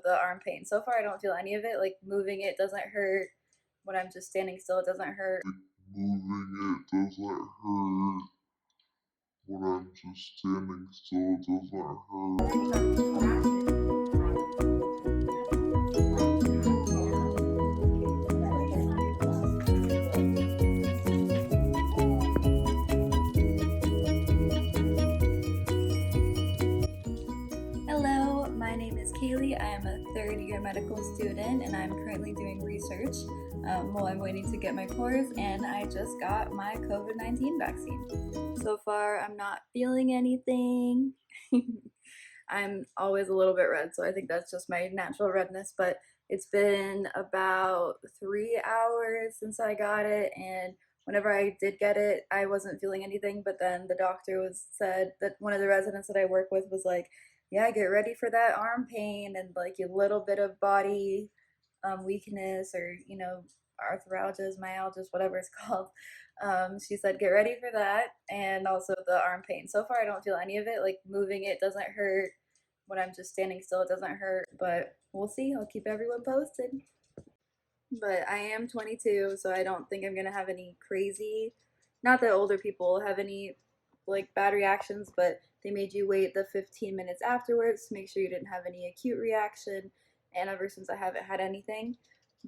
the arm pain. So far, I don't feel any of it. Like moving it doesn't hurt. When I'm just standing still, it doesn't hurt. Moving it doesn't hurt. When I'm just standing still, it doesn't hurt. Hello, my name is Kaylee. I am a third-year medical student and I'm currently doing research while I'm waiting to get my course, and I just got my COVID-19 vaccine. So far, I'm not feeling anything. I'm always a little bit red, so I think that's just my natural redness, but it's been about 3 hours since I got it, and whenever I did get it, I wasn't feeling anything, but then the doctor said that one of the residents that I work with was like, yeah, get ready for that arm pain and like a little bit of body weakness, or arthralgias, myalgias, whatever it's called. She said get ready for that, and also the arm pain. So far I don't feel any of it. Like moving it doesn't hurt. When I'm just standing still, it doesn't hurt, but we'll see. I'll keep everyone posted. But I am 22, so I don't think I'm gonna have any crazy, not that older people have any like bad reactions, but they made you wait the 15 minutes afterwards to make sure you didn't have any acute reaction. And ever since, I haven't had anything.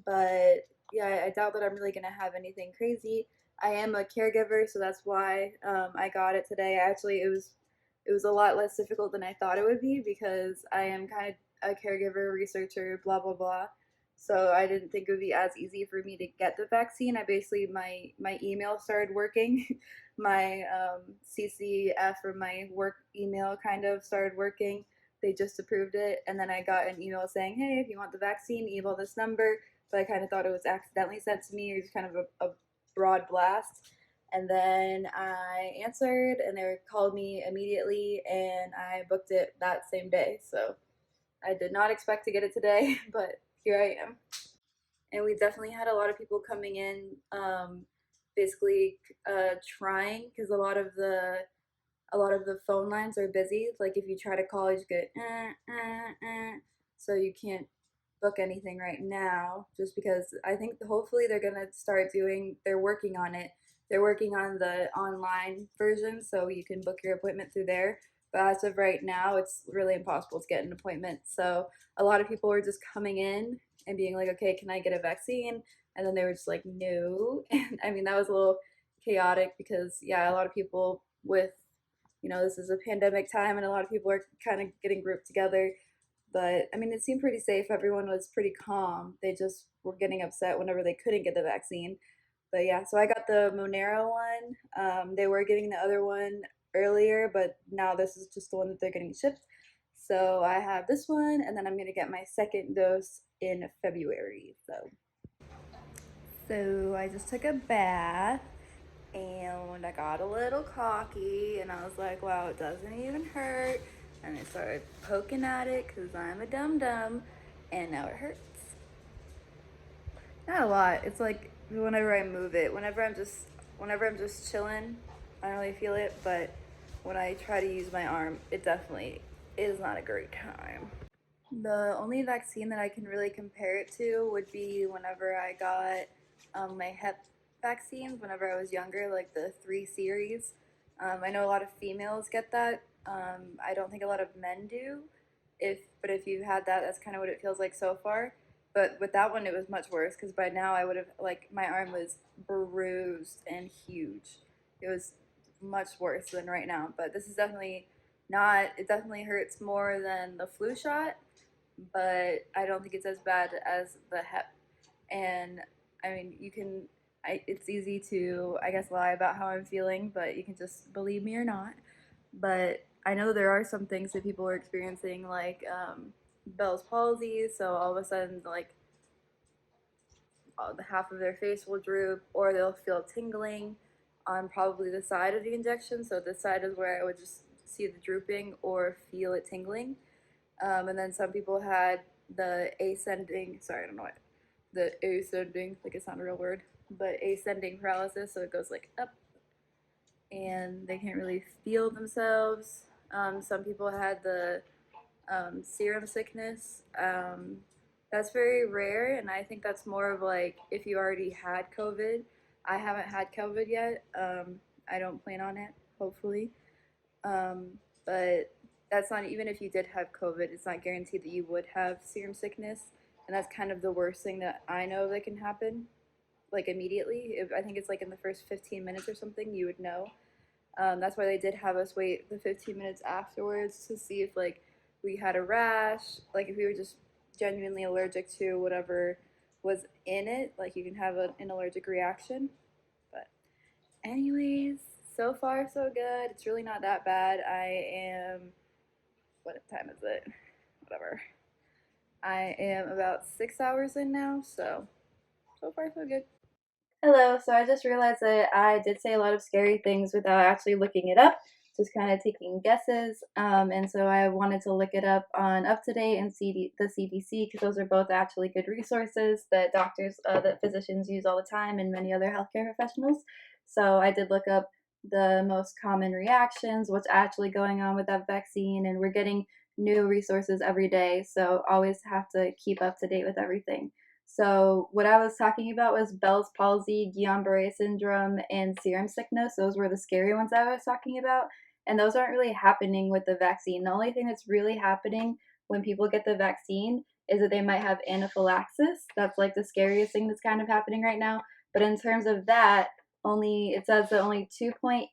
But yeah, I doubt that I'm really gonna have anything crazy. I am a caregiver, so that's why I got it today. Actually, it was a lot less difficult than I thought it would be, because I am kind of a caregiver, researcher, blah blah blah. So I didn't think it would be as easy for me to get the vaccine. I basically, my email started working, my CCF, or my work email, kind of started working. They just approved it, and then I got an email saying, "Hey, if you want the vaccine, email this number." But I kind of thought it was accidentally sent to me, or just kind of a broad blast. And then I answered, and they called me immediately, and I booked it that same day. So I did not expect to get it today, but here I am. And we definitely had a lot of people coming in, basically trying, because a lot of the phone lines are busy. Like if you try to call, you just get so you can't book anything right now, just because I think hopefully they're gonna start doing. They're working on it. They're working on the online version, so you can book your appointment through there. But as of right now, it's really impossible to get an appointment. So a lot of people were just coming in and being like, "Okay, can I get a vaccine?" And then they were just like, "No." And I mean, that was a little chaotic because, yeah, a lot of people with, this is a pandemic time and a lot of people are kind of getting grouped together. But I mean, it seemed pretty safe. Everyone was pretty calm. They just were getting upset whenever they couldn't get the vaccine. But yeah, so I got the Monero one. They were getting the other one earlier, but now this is just the one that they're getting shipped. So I have this one, and then I'm gonna get my second dose in February. So I just took a bath, and I got a little cocky, and I was like, wow, it doesn't even hurt. And I started poking at it because I'm a dum dum, and now it hurts. Not a lot. It's like whenever I move it, whenever I'm just chilling, I don't really feel it. But when I try to use my arm, it definitely is not a great time. The only vaccine that I can really compare it to would be whenever I got my Hep vaccines whenever I was younger, like the 3 series. I know a lot of females get that. I don't think a lot of men do. But if you've had that, that's kind of what it feels like so far. But with that one, it was much worse because by now I would have, like, my arm was bruised and huge. It was much worse than right now. But this is definitely not. It definitely hurts more than the flu shot, but I don't think it's as bad as the Hep. And I mean, it's easy to, I guess, lie about how I'm feeling, but you can just believe me or not. But I know there are some things that people are experiencing, like Bell's palsy. So all of a sudden, like, the half of their face will droop, or they'll feel tingling on probably the side of the injection. So this side is where I would just see the drooping or feel it tingling. And then some people had the ascending, sorry, I don't know what, the ascending, like it's not a real word, but ascending paralysis. So it goes like up and they can't really feel themselves. Some people had the Serum sickness, that's very rare, and I think that's more of like if you already had COVID. I haven't had COVID yet. I don't plan on it, hopefully. Um, but that's not, even if you did have COVID, it's not guaranteed that you would have serum sickness, and that's kind of the worst thing that I know that can happen, like immediately. I think it's like in the first 15 minutes or something, you would know. That's why they did have us wait the 15 minutes afterwards to see if like we had a rash, like if we were just genuinely allergic to whatever was in it. Like you can have an allergic reaction. But anyways, so far so good. It's really not that bad. I am, what time is it? Whatever. I am about 6 hours in now, so far so good. Hello, so I just realized that I did say a lot of scary things without actually looking it up, just kind of taking guesses. And so I wanted to look it up on UpToDate and the CDC, because those are both actually good resources that that physicians use all the time, and many other healthcare professionals. So I did look up the most common reactions, what's actually going on with that vaccine, and we're getting new resources every day. So always have to keep up to date with everything. So what I was talking about was Bell's palsy, Guillain-Barré syndrome, and serum sickness. Those were the scary ones I was talking about, and those aren't really happening with the vaccine. The only thing that's really happening when people get the vaccine is that they might have anaphylaxis. That's like the scariest thing that's kind of happening right now. But in terms of that, it says that only 2.8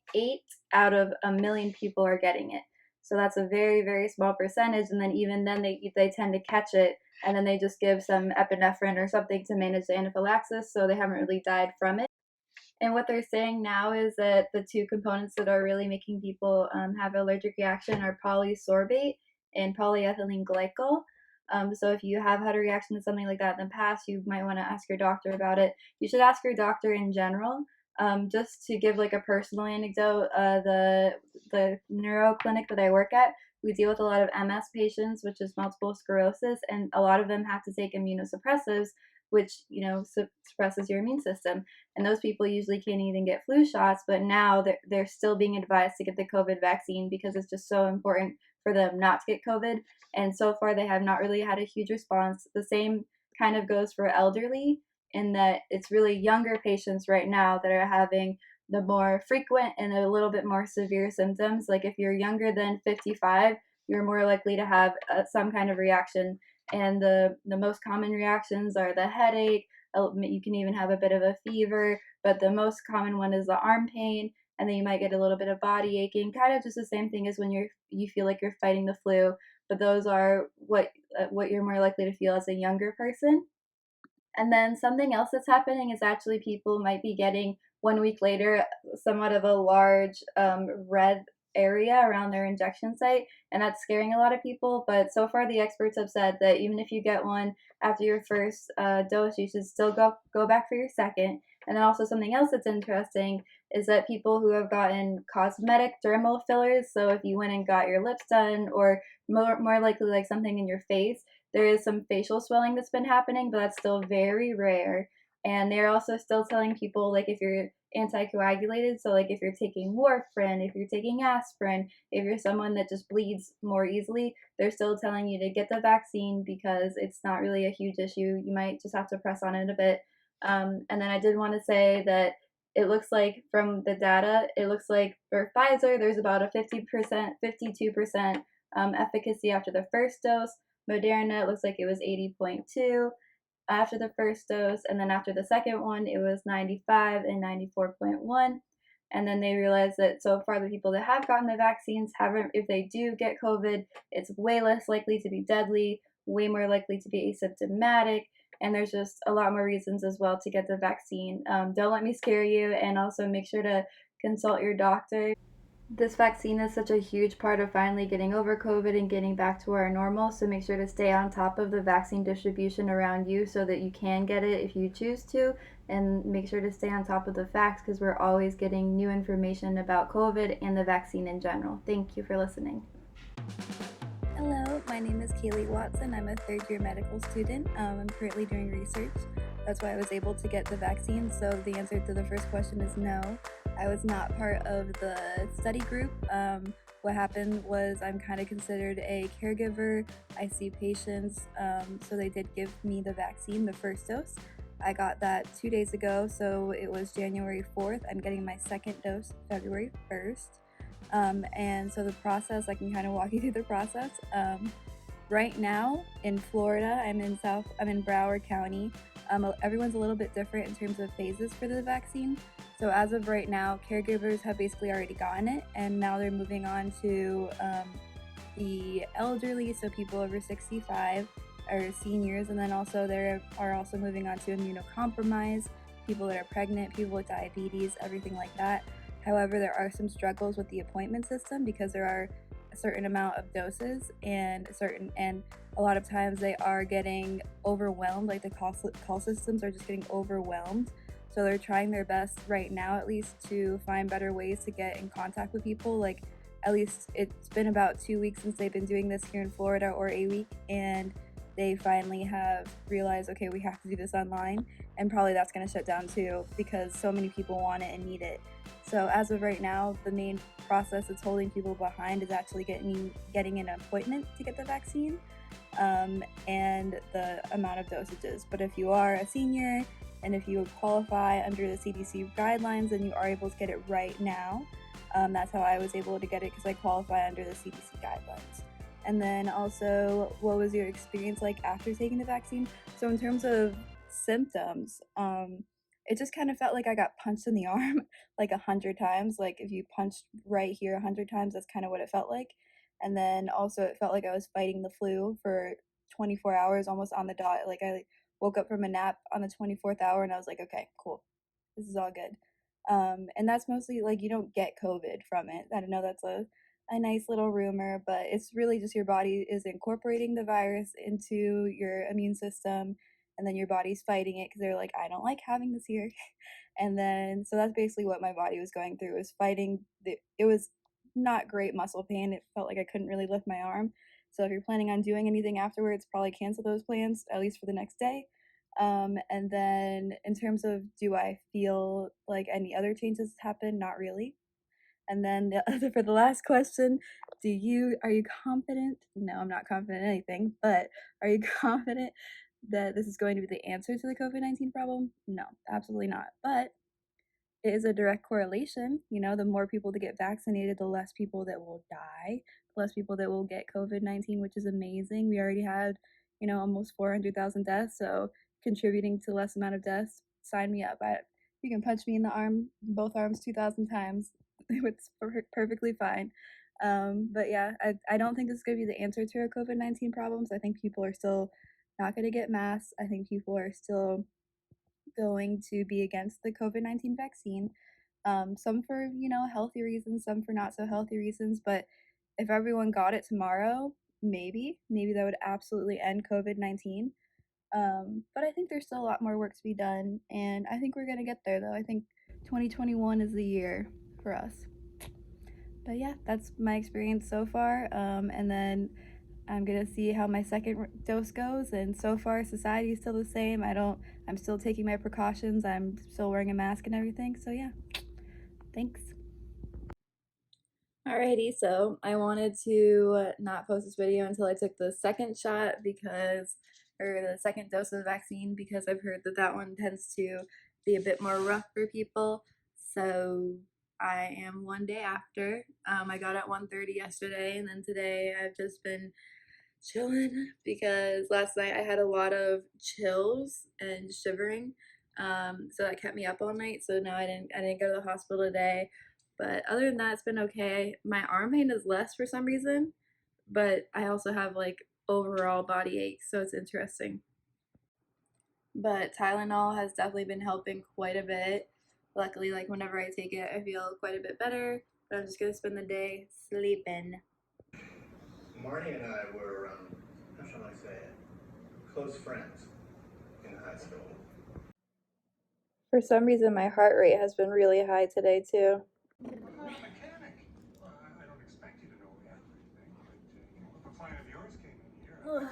out of a million people are getting it. So that's a very, very small percentage, and then even then they tend to catch it, and then they just give some epinephrine or something to manage the anaphylaxis, so they haven't really died from it. And what they're saying now is that the two components that are really making people have allergic reaction are polysorbate and polyethylene glycol. So if you have had a reaction to something like that in the past, you might want to ask your doctor about it. You should ask your doctor in general. Just to give like a personal anecdote, the neuro clinic that I work at, we deal with a lot of MS patients, which is multiple sclerosis, and a lot of them have to take immunosuppressives, which suppresses your immune system. And those people usually can't even get flu shots, but now they're still being advised to get the COVID vaccine because it's just so important for them not to get COVID. And so far, they have not really had a huge response. The same kind of goes for elderly, in that it's really younger patients right now that are having the more frequent and a little bit more severe symptoms. Like if you're younger than 55, you're more likely to have some kind of reaction. And the most common reactions are the headache. You can even have a bit of a fever, but the most common one is the arm pain, and then you might get a little bit of body aching, kind of just the same thing as when you feel like you're fighting the flu. But those are what you're more likely to feel as a younger person. And then something else that's happening is actually people might be getting 1 week later somewhat of a large red area around their injection site, and that's scaring a lot of people. But so far, the experts have said that even if you get one after your first dose, you should still go back for your second. And then also something else that's interesting is that people who have gotten cosmetic dermal fillers, so if you went and got your lips done, or more likely like something in your face, there is some facial swelling that's been happening, but that's still very rare. And they're also still telling people, like, if you're anticoagulated, so like if you're taking warfarin, if you're taking aspirin, if you're someone that just bleeds more easily, they're still telling you to get the vaccine because it's not really a huge issue. You might just have to press on it a bit. And then I did want to say that it looks like from the data, it looks like for Pfizer, there's about a 50%, 52% efficacy after the first dose. Moderna, it looks like it was 80.2 after the first dose, and then after the second one, it was 95 and 94.1. And then they realized that so far the people that have gotten the vaccines haven't, if they do get COVID, it's way less likely to be deadly, way more likely to be asymptomatic, and there's just a lot more reasons as well to get the vaccine. Don't let me scare you, and also make sure to consult your doctor. This vaccine is such a huge part of finally getting over COVID and getting back to our normal, so make sure to stay on top of the vaccine distribution around you so that you can get it if you choose to, and make sure to stay on top of the facts because we're always getting new information about COVID and the vaccine in general. Thank you for listening. Hello, my name is Kaylee Watson. I'm a third-year medical student. I'm currently doing research. That's why I was able to get the vaccine. So the answer to the first question is no. I was not part of the study group. what happened was I'm kind of considered a caregiver. I see patients, so they did give me the vaccine, the first dose. I got that 2 days ago, so it was January 4th. I'm getting my second dose February 1st. And so the process, I can kind of walk you through the process. Right now in Florida, I'm in Broward County. Everyone's a little bit different in terms of phases for the vaccine. So as of right now, caregivers have basically already gotten it, and now they're moving on to the elderly, so people over 65 or seniors, and then also they are also moving on to immunocompromised, people that are pregnant, people with diabetes, everything like that. However, there are some struggles with the appointment system because there are a certain amount of doses and a lot of times they are getting overwhelmed, like the call systems are just getting overwhelmed. So they're trying their best right now, at least, to find better ways to get in contact with people. Like, at least it's been about 2 weeks since they've been doing this here in Florida, or a week, and they finally have realized, okay, we have to do this online, and probably that's going to shut down too because so many people want it and need it. So as of right now, the main process that's holding people behind is actually getting an appointment to get the vaccine, and the amount of dosages. But if you are a senior and if you qualify under the CDC guidelines, then you are able to get it right now. That's how I was able to get it, because I qualify under the CDC guidelines. And then also, what was your experience like after taking the vaccine? So in terms of symptoms, it just kind of felt like I got punched in the arm like 100 times. Like if you punched right here 100 times, that's kind of what it felt like. And then also it felt like I was fighting the flu for 24 hours almost on the dot. Like I woke up from a nap on the 24th hour and I was like, okay, cool, this is all good. And that's mostly like you don't get COVID from it. I don't know, that's a nice little rumor, but it's really just your body is incorporating the virus into your immune system, and then your body's fighting it because they're like, I don't like having this here. And then, so that's basically what my body was going through, was fighting it was not great muscle pain. It felt like I couldn't really lift my arm. So if you're planning on doing anything afterwards, probably cancel those plans, at least for the next day. And then in terms of, do I feel like any other changes happen? Not really. And then for the last question, are you confident? No, I'm not confident in anything, but are you confident that this is going to be the answer to the COVID-19 problem? No, absolutely not. But it is a direct correlation. You know, the more people that get vaccinated, the less people that will die, the less people that will get COVID-19, which is amazing. We already had, almost 400,000 deaths. So contributing to less amount of deaths, sign me up. You can punch me in the arm, both arms 2,000 times. It's perfectly fine. But yeah, I don't think this is going to be the answer to our COVID-19 problems. I think people are still not going to get masks. I think people are still going to be against the COVID-19 vaccine. Some for, healthy reasons, some for not so healthy reasons. But if everyone got it tomorrow, maybe that would absolutely end COVID-19. But I think there's still a lot more work to be done. And I think we're going to get there, though. I think 2021 is the year for us. But yeah, that's my experience so far. And then I'm gonna see how my second dose goes, and so far society is still the same. I'm still taking my precautions. I'm still wearing a mask and everything. So yeah, thanks. Alrighty, so I wanted to not post this video until I took the second shot or the second dose of the vaccine, because I've heard that one tends to be a bit more rough for people. So I am one day after. I got at 1:30 yesterday, and then today I've just been chilling because last night I had a lot of chills and shivering, so that kept me up all night. So no, I didn't go to the hospital today, but other than that, it's been okay. My arm pain is less for some reason, but I also have like overall body aches, so it's interesting. But Tylenol has definitely been helping quite a bit. Luckily, like whenever I take it, I feel quite a bit better. But I'm just gonna spend the day sleeping. Marnie and I were, how shall I say it, close friends in high school. For some reason, my heart rate has been really high today too. I'm not a mechanic. Well, I don't expect you to know everything, but if a client of yours came in here,